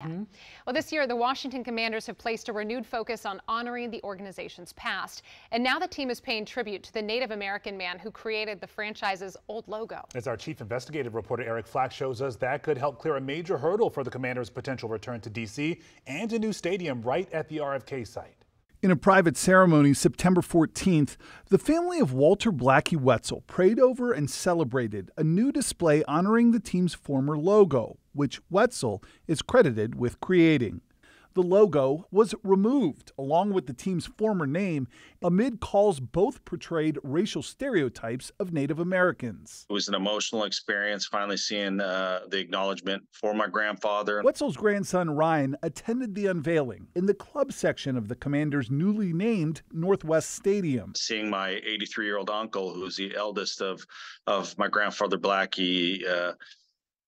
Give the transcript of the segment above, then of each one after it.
Well, this year, the Washington Commanders have placed a renewed focus on honoring the organization's past. And now the team is paying tribute to the Native American man who created the franchise's old logo. As our chief investigative reporter Eric Flack shows us, that could help clear a major hurdle for the Commanders' potential return to D.C. and a new stadium right at the RFK site. In a private ceremony September 14th, the family of Walter Blackie Wetzel prayed over and celebrated a new display honoring the team's former logo, which Wetzel is credited with creating. The logo was removed, along with the team's former name, amid calls both portrayed racial stereotypes of Native Americans. It was an emotional experience finally seeing the acknowledgement for my grandfather. Wetzel's grandson Ryan attended the unveiling in the club section of the Commanders' newly named Northwest Stadium. Seeing my 83-year-old uncle, who's the eldest of my grandfather Blackie,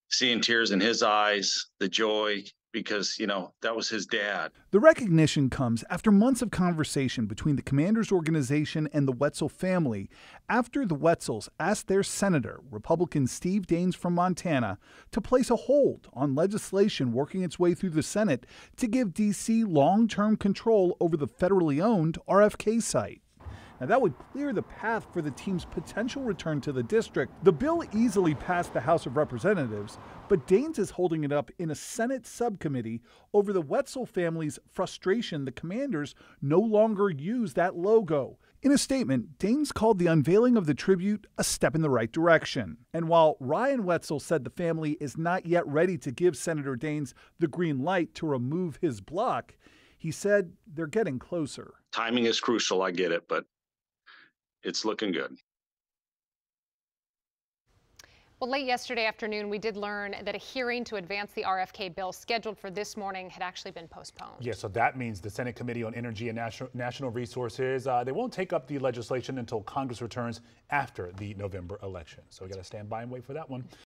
seeing tears in his eyes, the joy, because, that was his dad. The recognition comes after months of conversation between the Commanders organization and the Wetzel family after the Wetzels asked their senator, Republican Steve Daines from Montana, to place a hold on legislation working its way through the Senate to give D.C. long-term control over the federally owned RFK site. Now, that would clear the path for the team's potential return to the district. The bill easily passed the House of Representatives, but Daines is holding it up in a Senate subcommittee over the Wetzel family's frustration the Commanders no longer use that logo. In a statement, Daines called the unveiling of the tribute a step in the right direction. And while Ryan Wetzel said the family is not yet ready to give Senator Daines the green light to remove his block, he said they're getting closer. Timing is crucial, I get it, but it's looking good. Well, late yesterday afternoon, we did learn that a hearing to advance the RFK bill scheduled for this morning had actually been postponed. Yeah, so that means the Senate Committee on Energy and National Resources, they won't take up the legislation until Congress returns after the November election. So we got to stand by and wait for that one.